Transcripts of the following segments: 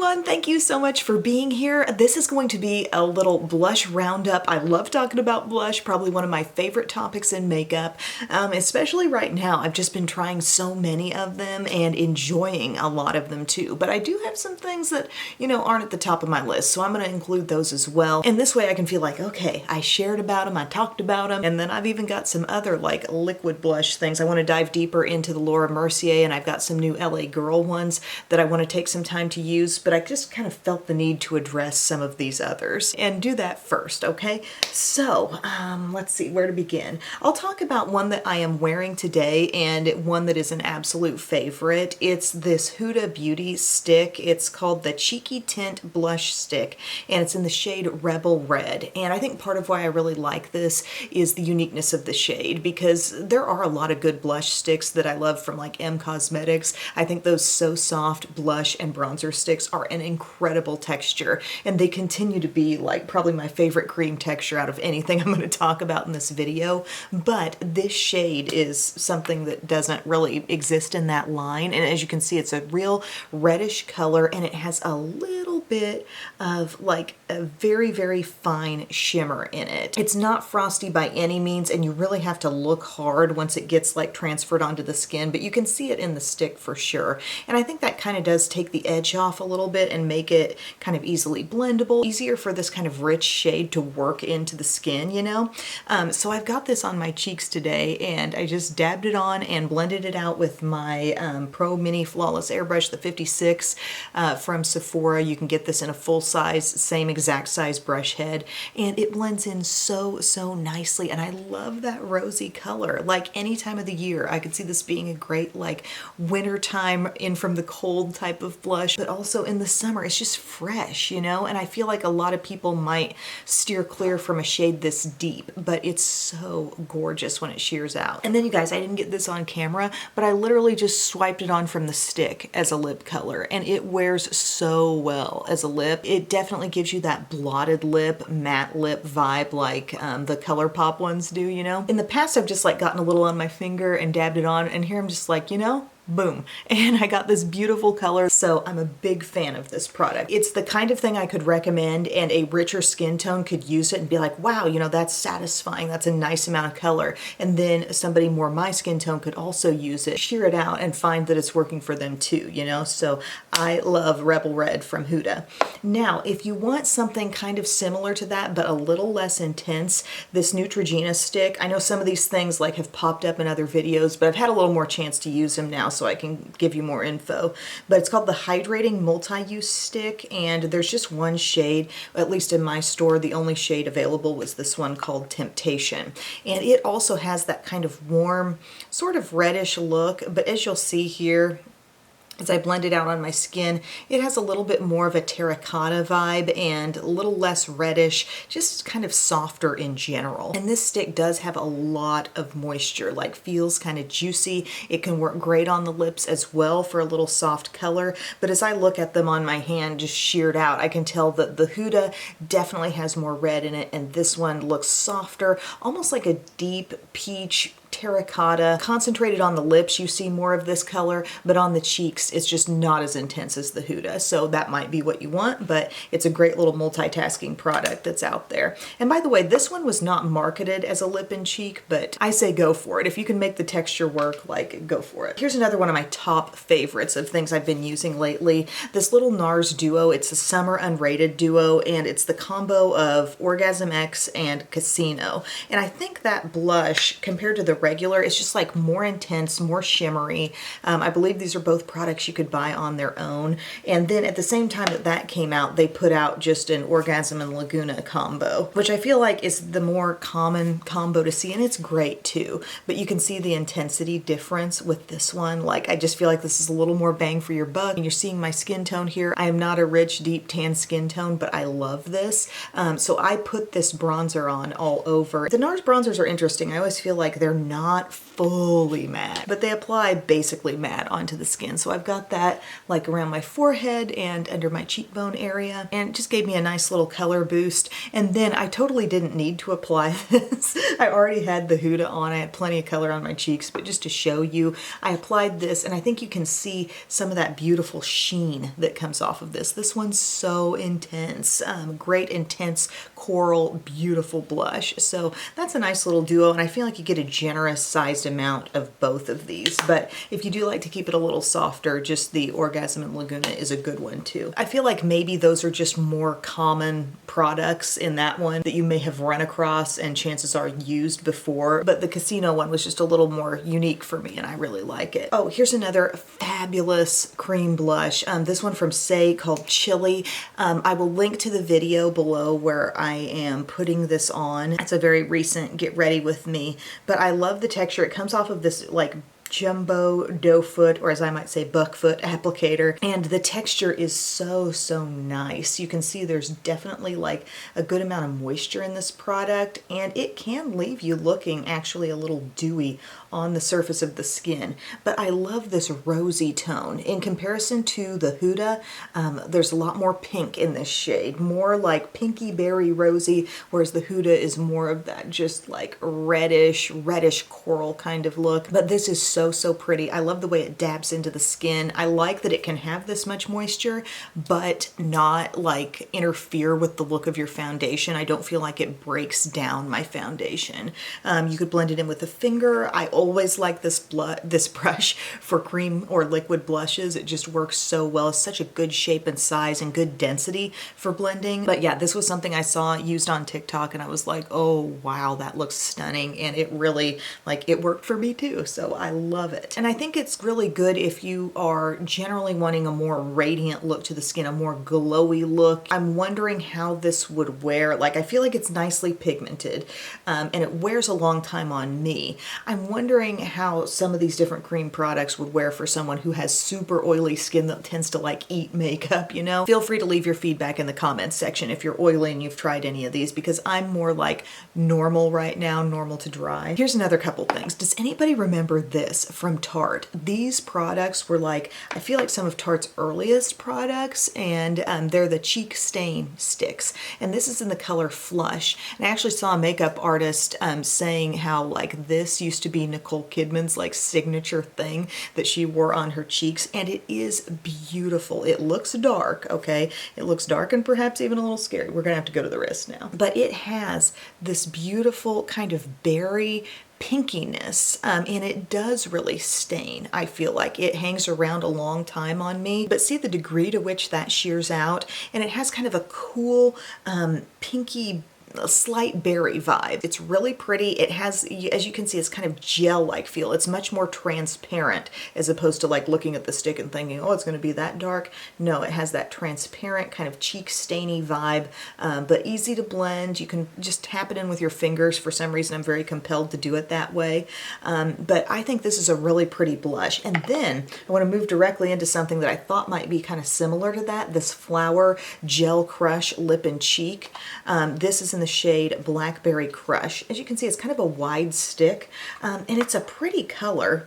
everyone, thank you so much for being here. This is going to be a little blush roundup. I love talking about blush, probably one of my favorite topics in makeup, especially right now. I've just been trying so many of them and enjoying a lot of them too, but I do have some things that, aren't at the top of my list, so I'm going to include those as well. And this way I can feel like, okay, I shared about them, I talked about them, and then I've even got some other like liquid blush things. I want to dive deeper into the Laura Mercier, and I've got some new LA Girl ones that I want to take some time to use, but I just kind of felt the need to address some of these others and do that first, okay? So let's see where to begin. I'll talk about one that I am wearing today and one that is an absolute favorite. It's this Huda Beauty stick. It's called the Cheeky Tint Blush Stick, and it's in the shade Rebel Red. And I think part of why I really like this is the uniqueness of the shade, because there are a lot of good blush sticks that I love from like M Cosmetics. I think those So Soft blush and bronzer sticks are an incredible texture, and they continue to be like probably my favorite cream texture out of anything I'm going to talk about in this video. But this shade is something that doesn't really exist in that line, and as you can see, it's a real reddish color, and it has a little bit of like a very, very fine shimmer in it. It's not frosty by any means, and you really have to look hard once it gets like transferred onto the skin, but you can see it in the stick for sure. And I think that kind of does take the edge off a little bit and make it kind of easily blendable, easier for this kind of rich shade to work into the skin, So I've got this on my cheeks today, and I just dabbed it on and blended it out with my Pro Mini Flawless Airbrush, the 56 from Sephora. You can get this in a full size, same exact size brush head, and it blends in so nicely, and I love that rosy color. Like any time of the year, I could see this being a great like wintertime in from the cold type of blush, but also in the summer, it's just fresh, and I feel like a lot of people might steer clear from a shade this deep, but it's so gorgeous when it shears out. And then you guys, I didn't get this on camera, but I literally just swiped it on from the stick as a lip color, and it wears so well as a lip. It definitely gives you that blotted lip, matte lip vibe like the ColourPop ones do, In the past, I've just like gotten a little on my finger and dabbed it on, and here I'm just like, boom. And I got this beautiful color, so I'm a big fan of this product. It's the kind of thing I could recommend, and a richer skin tone could use it and be like, wow, that's satisfying. That's a nice amount of color. And then somebody more my skin tone could also use it, sheer it out, and find that it's working for them too, So I love Rebel Red from Huda. Now, if you want something kind of similar to that, but a little less intense, this Neutrogena stick, I know some of these things like have popped up in other videos, but I've had a little more chance to use them now, so I can give you more info. But it's called the Hydrating Multi-Use Stick, and there's just one shade, at least in my store. The only shade available was this one called Temptation. And it also has that kind of warm, sort of reddish look, but as you'll see here, as I blend it out on my skin, it has a little bit more of a terracotta vibe and a little less reddish, just kind of softer in general. And this stick does have a lot of moisture, like feels kind of juicy. It can work great on the lips as well for a little soft color. But as I look at them on my hand, just sheared out, I can tell that the Huda definitely has more red in it, and this one looks softer, almost like a deep peach terracotta. Concentrated on the lips, you see more of this color, but on the cheeks, it's just not as intense as the Huda. So that might be what you want, but it's a great little multitasking product that's out there. And by the way, this one was not marketed as a lip and cheek, but I say go for it. If you can make the texture work, like, go for it. Here's another one of my top favorites of things I've been using lately. This little Nars Duo. It's a summer unrated duo, and it's the combo of Orgasm X and Casino. And I think that blush, compared to the regular, it's just like more intense, more shimmery. I believe these are both products you could buy on their own. And then at the same time that came out, they put out just an Orgasm and Laguna combo, which I feel like is the more common combo to see, and it's great too. But you can see the intensity difference with this one. Like, I just feel like this is a little more bang for your buck. And you're seeing my skin tone here. I am not a rich, deep tan skin tone, but I love this. So I put this bronzer on all over. The Nars bronzers are interesting. I always feel like they're not not fully matte, but they apply basically matte onto the skin. So I've got that like around my forehead and under my cheekbone area, and it just gave me a nice little color boost. And then I totally didn't need to apply this. I already had the Huda on. I had plenty of color on my cheeks, but just to show you, I applied this, and I think you can see some of that beautiful sheen that comes off of this. This one's so intense. Great intense coral, beautiful blush. So that's a nice little duo, and I feel like you get a generous sized amount of both of these. But if you do like to keep it a little softer, just the Orgasm and Laguna is a good one too. I feel like maybe those are just more common products in that one that you may have run across and chances are used before, but the Casino one was just a little more unique for me and I really like it. Oh, here's another fabulous cream blush. This one from Say called Chili. I will link to the video below where I am putting this on. It's a very recent get ready with me, but I love the texture. It comes off of this like jumbo doe foot, or as I might say, buck foot applicator, and the texture is so nice. You can see there's definitely like a good amount of moisture in this product, and it can leave you looking actually a little dewy on the surface of the skin. But I love this rosy tone. In comparison to the Huda, there's a lot more pink in this shade, more like pinky berry rosy, whereas the Huda is more of that just like reddish coral kind of look. But this is so pretty. I love the way it dabs into the skin. I like that it can have this much moisture, but not like interfere with the look of your foundation. I don't feel like it breaks down my foundation. You could blend it in with a finger. I always like this brush for cream or liquid blushes. It just works so well. It's such a good shape and size and good density for blending. But yeah, this was something I saw used on TikTok and I was like, oh wow, that looks stunning. And it really, like, it worked for me too. So I love it. And I think it's really good if you are generally wanting a more radiant look to the skin, a more glowy look. I'm wondering how this would wear. Like, I feel like it's nicely pigmented and it wears a long time on me. I'm wondering how some of these different cream products would wear for someone who has super oily skin that tends to like eat makeup, you know? Feel free to leave your feedback in the comments section if you're oily and you've tried any of these, because I'm more like normal right now, normal to dry. Here's another couple things. Does anybody remember this from Tarte? These products were like, I feel like some of Tarte's earliest products, and they're the cheek stain sticks. And this is in the color Flush. And I actually saw a makeup artist saying how like this used to be Nicole Kidman's like signature thing that she wore on her cheeks, and it is beautiful. It looks dark, okay? It looks dark and perhaps even a little scary. We're gonna have to go to the wrist now. But it has this beautiful kind of berry pinkiness, and it does really stain. I feel like it hangs around a long time on me, but see the degree to which that shears out, and it has kind of a cool pinky, a slight berry vibe. It's really pretty. It has, as you can see, it's kind of gel-like feel. It's much more transparent as opposed to like looking at the stick and thinking, oh, it's going to be that dark. No, it has that transparent kind of cheek stainy vibe, but easy to blend. You can just tap it in with your fingers. For some reason, I'm very compelled to do it that way. But I think this is a really pretty blush. And then I want to move directly into something that I thought might be kind of similar to that, this Flower Gel Crush Lip and Cheek. This is in the shade Blackberry Crush. As you can see, it's kind of a wide stick, and it's a pretty color.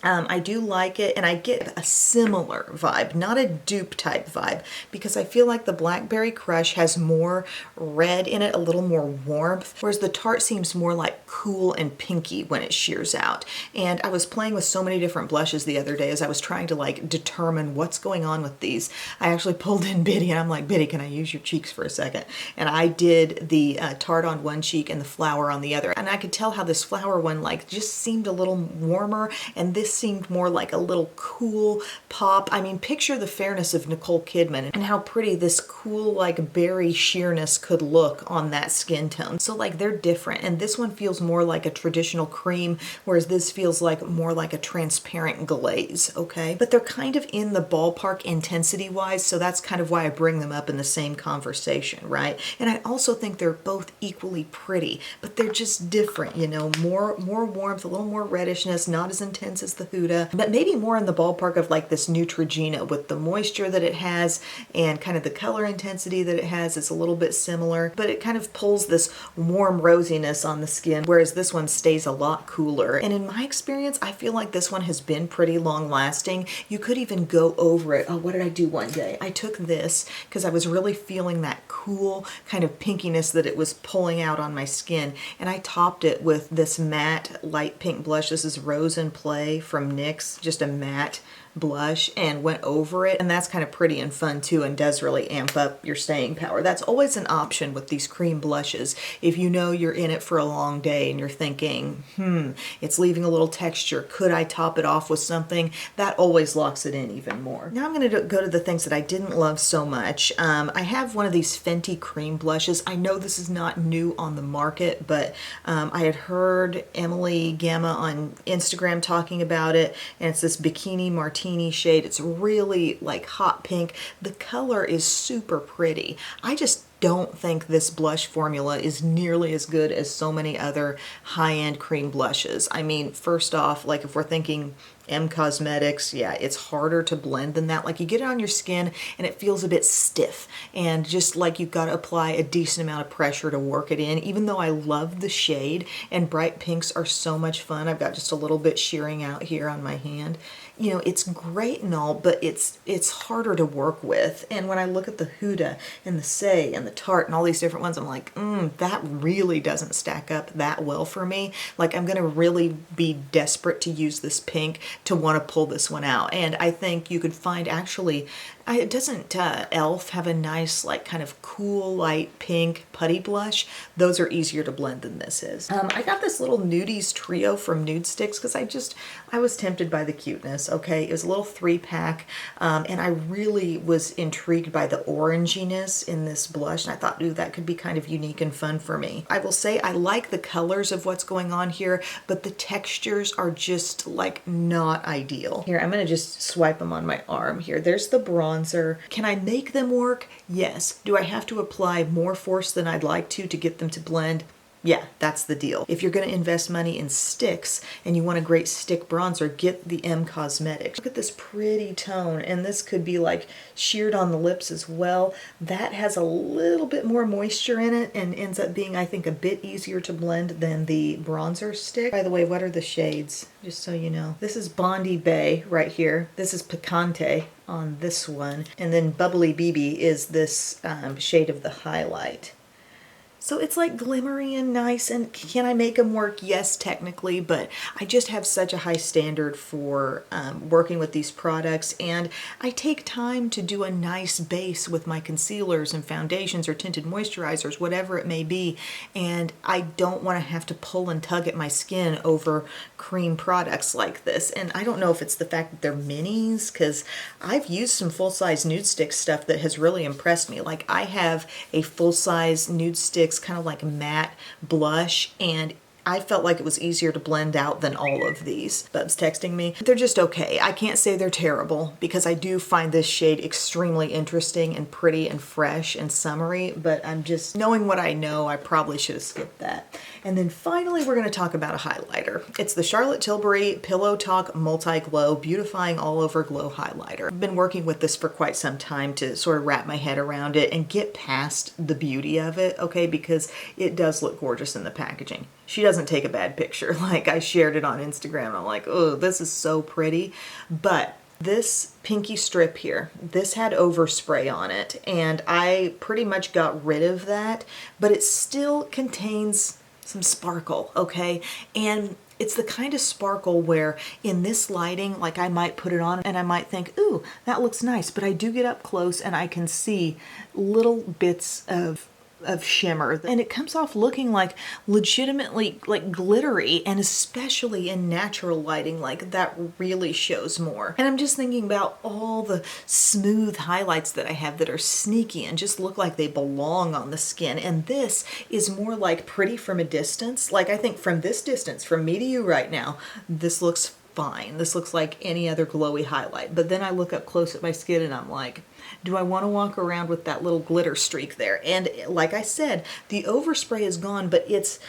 I do like it, and I get a similar vibe, not a dupe type vibe, because I feel like the Blackberry Crush has more red in it, a little more warmth, whereas the Tarte seems more like cool and pinky when it shears out. And I was playing with so many different blushes the other day as I was trying to like determine what's going on with these. I actually pulled in Biddy and I'm like, Biddy, can I use your cheeks for a second? And I did the Tarte on one cheek and the Flower on the other. And I could tell how this Flower one like just seemed a little warmer, and this seemed more like a little cool pop. I mean, picture the fairness of Nicole Kidman and how pretty this cool like berry sheerness could look on that skin tone. So like they're different, and this one feels more like a traditional cream, whereas this feels like more like a transparent glaze, okay? But they're kind of in the ballpark intensity wise, so that's kind of why I bring them up in the same conversation, right? And I also think they're both equally pretty, but they're just different, you know, more warmth, a little more reddishness, not as intense as the the Huda, but maybe more in the ballpark of like this Neutrogena with the moisture that it has and kind of the color intensity that it has. It's a little bit similar, but it kind of pulls this warm rosiness on the skin, whereas this one stays a lot cooler. And in my experience, I feel like this one has been pretty long lasting. You could even go over it. Oh, what did I do one day? I took this because I was really feeling that cool kind of pinkiness that it was pulling out on my skin, and I topped it with this matte light pink blush. This is Rose and Play from NYX, just a matte blush, and went over it, and that's kind of pretty and fun too, and does really amp up your staying power. That's always an option with these cream blushes. If you know you're in it for a long day and you're thinking, it's leaving a little texture, could I top it off with something? That always locks it in even more. Now I'm going to go to the things that I didn't love so much. I have one of these Fenty cream blushes. I know this is not new on the market, but I had heard Emily Gamma on Instagram talking about it, and it's this Bikini Martini shade. It's really like hot pink. The color is super pretty. I just don't think this blush formula is nearly as good as so many other high-end cream blushes. I mean, first off, like if we're thinking M Cosmetics, yeah, it's harder to blend than that. Like you get it on your skin and it feels a bit stiff, and just like you've got to apply a decent amount of pressure to work it in, even though I love the shade and bright pinks are so much fun. I've got just a little bit shearing out here on my hand. You know, it's great and all, but it's harder to work with. And when I look at the Huda and the Say and the Tarte and all these different ones, I'm like, that really doesn't stack up that well for me. Like I'm gonna really be desperate to use this pink to want to pull this one out. And I think you could find actually, doesn't e.l.f. have a nice like kind of cool light pink putty blush? Those are easier to blend than this is. I got this little Nudies trio from Nude Sticks because I was tempted by the cuteness. Okay, it was a little 3-pack, and I really was intrigued by the oranginess in this blush, and I thought, ooh, that could be kind of unique and fun for me. I will say I like the colors of what's going on here, but the textures are just like not ideal. Here, I'm gonna just swipe them on my arm here. There's the bronzer. Can I make them work? Yes. Do I have to apply more force than I'd like to get them to blend? Yeah, that's the deal. If you're going to invest money in sticks and you want a great stick bronzer, get the M Cosmetics. Look at this pretty tone, and this could be like sheared on the lips as well. That has a little bit more moisture in it and ends up being, I think, a bit easier to blend than the bronzer stick. By the way, what are the shades? Just so you know. This is Bondi Bae right here. This is Picante on this one. And then Bubbly BB is this shade of the highlight. So it's like glimmery and nice, and can I make them work? Yes, technically, but I just have such a high standard for working with these products, and I take time to do a nice base with my concealers and foundations or tinted moisturizers, whatever it may be, and I don't want to have to pull and tug at my skin over cream products like this. And I don't know if it's the fact that they're minis, because I've used some full-size Nude Stick stuff that has really impressed me. Like I have a full-size Nude Stick kind of like matte blush, and I felt like it was easier to blend out than all of these. Bub's texting me. They're just okay. I can't say they're terrible because I do find this shade extremely interesting and pretty and fresh and summery, but I'm just, knowing what I know, I probably should have skipped that. And then finally, we're going to talk about a highlighter. It's the Charlotte Tilbury Pillow Talk Multi-Glow Beautifying All Over Glow Highlighter. I've been working with this for quite some time to sort of wrap my head around it and get past the beauty of it, okay, because it does look gorgeous in the packaging. She doesn't take a bad picture. Like I shared it on Instagram and I'm like, oh, this is so pretty. But this pinky strip here, this had overspray on it, and I pretty much got rid of that, but it still contains some sparkle, okay? And it's the kind of sparkle where in this lighting, like I might put it on and I might think, ooh, that looks nice, but I do get up close and I can see little bits of shimmer, and it comes off looking like legitimately like glittery, and especially in natural lighting, like that really shows more. And I'm just thinking about all the smooth highlights that I have that are sneaky and just look like they belong on the skin, and this is more like pretty from a distance. Like I think from this distance, from me to you right now, this looks fine. This looks like any other glowy highlight. But then I look up close at my skin and I'm like, do I want to walk around with that little glitter streak there? And like I said, the overspray is gone, but it's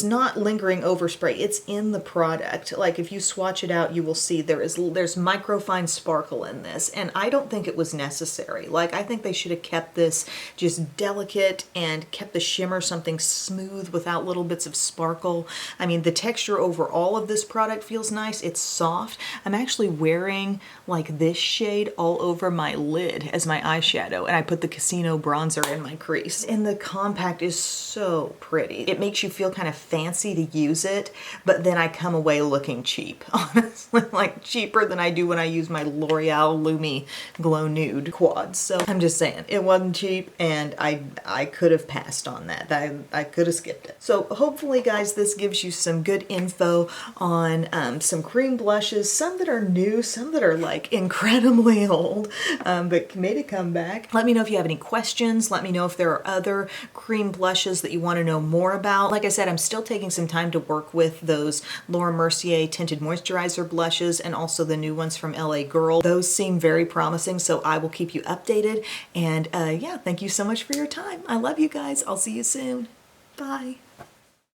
not lingering overspray. It's in the product. Like if you swatch it out, you will see there's microfine sparkle in this, and I don't think it was necessary. Like I think they should have kept this just delicate and kept the shimmer something smooth without little bits of sparkle. I mean, the texture overall of this product feels nice. It's soft. I'm actually wearing like this shade all over my lid as my eyeshadow, and I put the Casino bronzer in my crease. And the compact is so pretty. It makes you feel kind of fancy to use it, but then I come away looking cheap. Honestly, like cheaper than I do when I use my L'Oreal Lumi Glow Nude quads. So I'm just saying, it wasn't cheap, and I could have passed on that. I could have skipped it. So hopefully, guys, this gives you some good info on some cream blushes, some that are new, some that are like incredibly old, but made a comeback. Let me know if you have any questions. Let me know if there are other cream blushes that you want to know more about. Like I said, I'm still taking some time to work with those Laura Mercier tinted moisturizer blushes and also the new ones from LA Girl. Those seem very promising, so I will keep you updated. And yeah, thank you so much for your time. I love you guys. I'll see you soon. Bye.